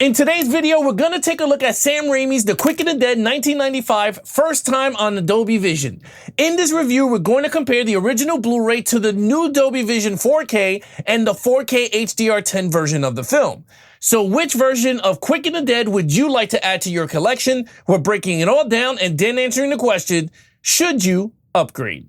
In today's video, we're gonna take a look at Sam Raimi's The Quick and the Dead 1995, first time on the Dolby Vision. In this review, we're going to compare the original Blu-ray to the new Dolby Vision 4K and the 4K HDR10 version of the film. So which version of Quick and the Dead would you like to add to your collection? We're breaking it all down and then answering the question, should you upgrade?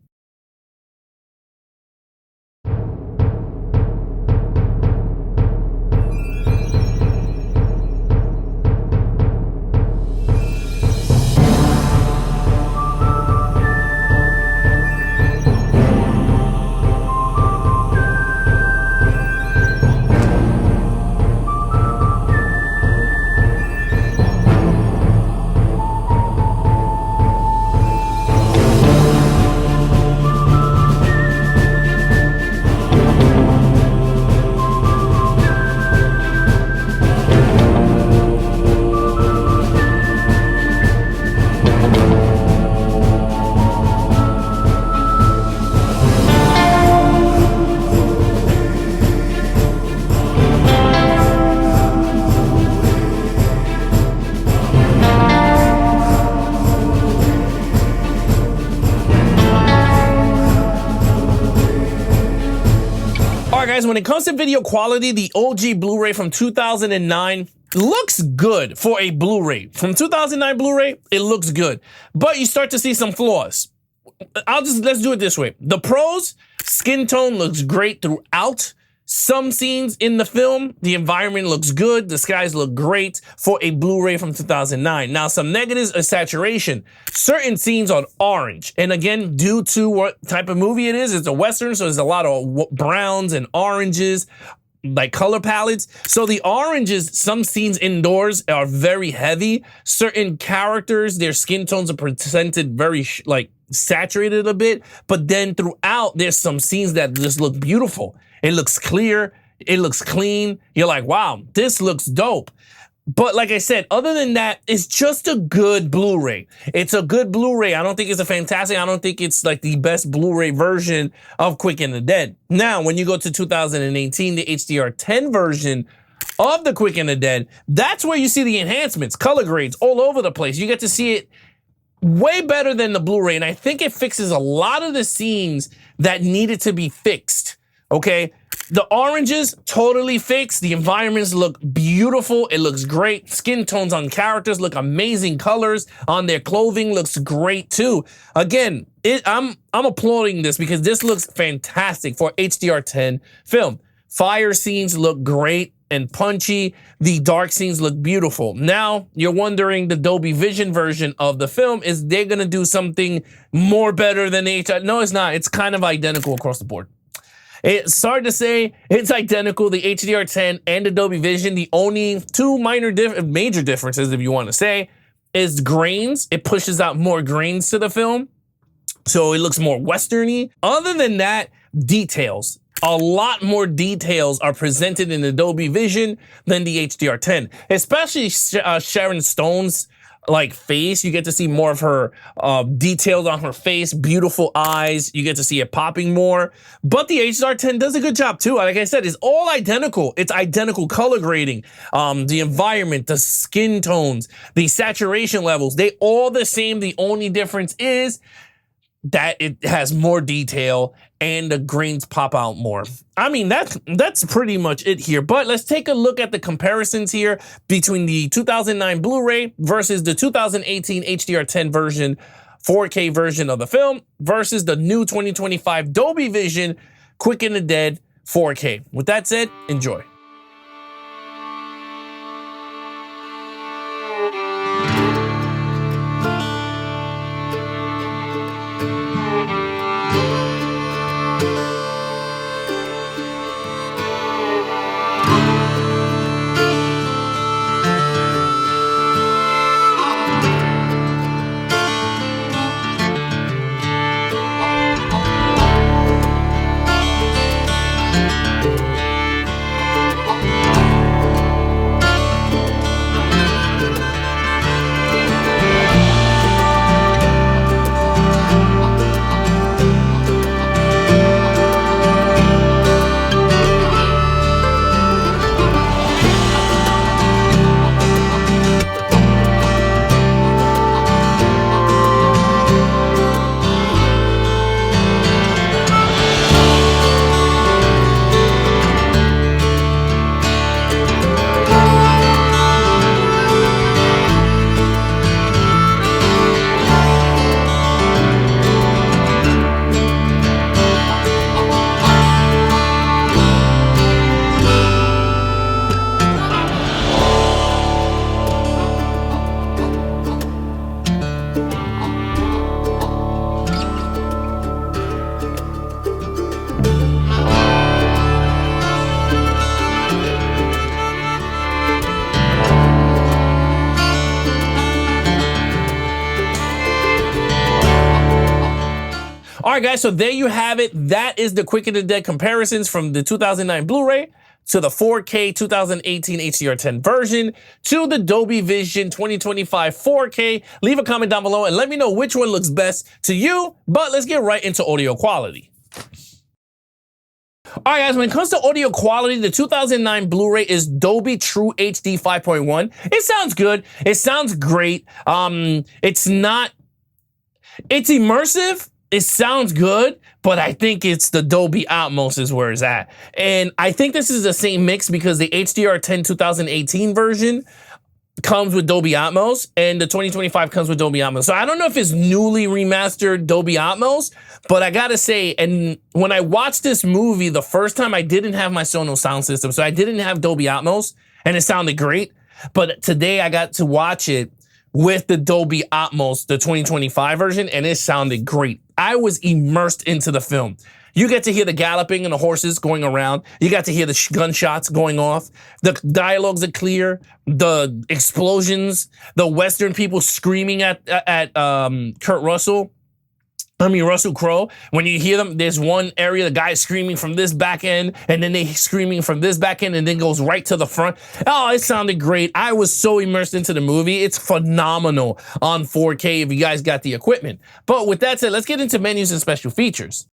Guys, when it comes to video quality, the OG Blu-ray from 2009 looks good for a Blu-ray. From 2009 Blu-ray, it looks good, but you start to see some flaws. Let's do it this way. The pros, skin tone looks great throughout. Some scenes in the film, the environment looks good, the skies look great for a Blu-ray from 2009. Now, some negatives are saturation. Certain scenes are orange. And again, due to what type of movie it is, it's a Western, so there's a lot of browns and oranges, like color palettes. So the oranges, some scenes indoors are very heavy. Certain characters, their skin tones are presented very saturated a bit, but then throughout, there's some scenes that just look beautiful. It looks clear. It looks clean. You're like, wow, this looks dope. But like I said, other than that, it's just a good Blu-ray. It's a good Blu-ray. I don't think it's a fantastic. I don't think it's like the best Blu-ray version of Quick and the Dead. Now, when you go to 2018, the HDR10 version of the Quick and the Dead, that's where you see the enhancements, color grades all over the place. You get to see it way better than the Blu-ray. And I think it fixes a lot of the scenes that needed to be fixed. Okay, the oranges totally fixed. The environments look beautiful. It looks great. Skin tones on characters look amazing. Colors on their clothing looks great too. Again, I'm applauding this because this looks fantastic for HDR10 film. Fire scenes look great and punchy. The dark scenes look beautiful. Now you're wondering, the Dolby Vision version of the film, is they're gonna do something more better than the HDR? No, it's not. It's kind of identical across the board. It's hard to say it's identical, the HDR10 and the Dolby Vision. The only two major differences, if you want to say, is grains. It pushes out more grains to the film, so it looks more Western-y. Other than that, details. A lot more details are presented in the Dolby Vision than the HDR10, especially Sharon Stone's face. You get to see more of her details on her face, beautiful eyes. You get to see it popping more. But the HDR10 does a good job too. Like I said, it's all identical. It's identical color grading, the environment, the skin tones, the saturation levels, they all the same. The only difference is that it has more detail and the grains pop out more. I mean, that's pretty much it here. But let's take a look at the comparisons here between the 2009 Blu-ray versus the 2018 HDR10 version, 4K version of the film versus the new 2025 Dolby Vision Quick and the Dead 4K. With that said, enjoy. All right, guys, so there you have it. That is the Quick and the Dead comparisons from the 2009 Blu-ray to the 4K 2018 HDR10 version to the Dolby Vision 2025 4K. Leave a comment down below and let me know which one looks best to you, but let's get right into audio quality. All right, guys, when it comes to audio quality, the 2009 Blu-ray is Dolby True HD 5.1. It sounds good. It sounds great. It's immersive. It sounds good, but I think it's the Dolby Atmos is where it's at. And I think this is the same mix because the HDR10 2018 version comes with Dolby Atmos and the 2025 comes with Dolby Atmos. So I don't know if it's newly remastered Dolby Atmos, but I gotta say, and when I watched this movie the first time, I didn't have my Sonos sound system, so I didn't have Dolby Atmos, and it sounded great. But today I got to watch it with the Dolby Atmos, the 2025 version, and it sounded great. I was immersed into the film. You get to hear the galloping and the horses going around. You got to hear the gunshots going off. The dialogues are clear. The explosions, the Western people screaming at Russell Crowe. When you hear them, there's one area, the guy is screaming from this back end, and then they screaming from this back end, and then goes right to the front. Oh, it sounded great. I was so immersed into the movie. It's phenomenal on 4K if you guys got the equipment. But with that said, let's get into menus and special features.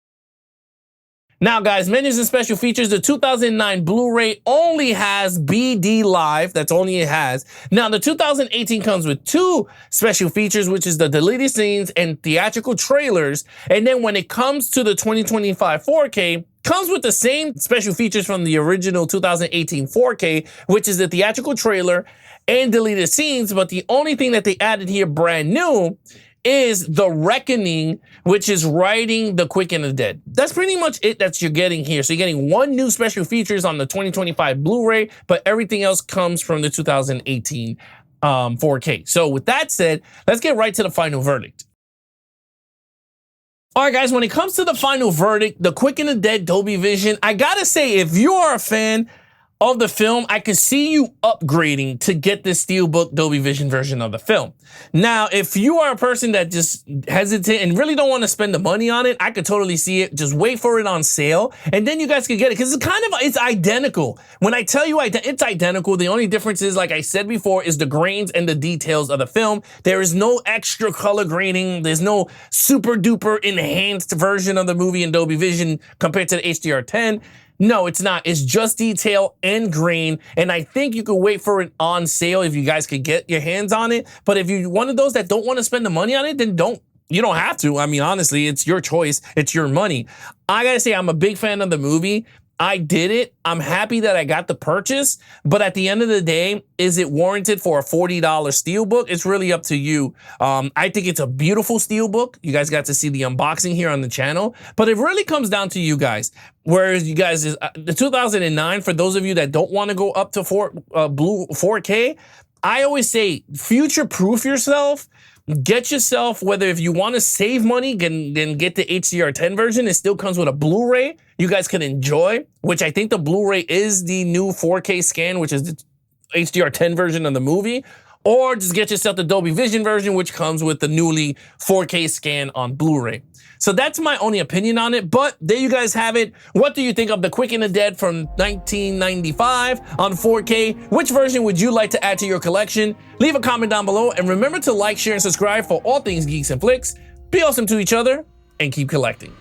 Now, guys, menus and special features, the 2009 Blu-ray only has BD Live. That's only it has. Now, the 2018 comes with two special features, which is the deleted scenes and theatrical trailers. And then when it comes to the 2025 4K, comes with the same special features from the original 2018 4K, which is the theatrical trailer and deleted scenes. But the only thing that they added here brand new is the Reckoning, which is writing the Quick and the Dead. That's pretty much it that you're getting here. So you're getting one new special features on the 2025 Blu-ray, but everything else comes from the 2018 4K. So with that said, let's get right to the final verdict. All right, guys, when it comes to the final verdict, the Quick and the Dead Dolby Vision, I gotta say, if you are a fan of the film, I could see you upgrading to get this Steelbook Dolby Vision version of the film. Now, if you are a person that just hesitant and really don't want to spend the money on it, I could totally see it. Just wait for it on sale, and then you guys can get it, because it's identical. When I tell you it's identical, the only difference is, like I said before, is the grains and the details of the film. There is no extra color grading. There's no super duper enhanced version of the movie in Dolby Vision compared to the HDR10. No, it's not. It's just detail and grain, and I think you could wait for it on sale if you guys could get your hands on it. But if you're one of those that don't want to spend the money on it, then you don't have to. I mean, honestly, it's your choice. It's your money. I gotta say, I'm a big fan of the movie. I did it. I'm happy that I got the purchase, but at the end of the day, is it warranted for a $40 Steelbook? It's really up to you. I think it's a beautiful Steelbook. You guys got to see the unboxing here on the channel, but it really comes down to you guys. Whereas you guys, the 2009, for those of you that don't want to go up to 4K, I always say future-proof yourself. Get yourself, whether if you want to save money, then get the HDR10 version. It still comes with a Blu-ray you guys can enjoy, which I think the Blu-ray is the new 4K scan, which is the HDR10 version of the movie. Or just get yourself the Dolby Vision version, which comes with the newly 4K scan on Blu-ray. So that's my only opinion on it, but there you guys have it. What do you think of the Quick and the Dead from 1995 on 4K? Which version would you like to add to your collection? Leave a comment down below, and remember to like, share, and subscribe for all things Geeks and Flix. Be awesome to each other, and keep collecting.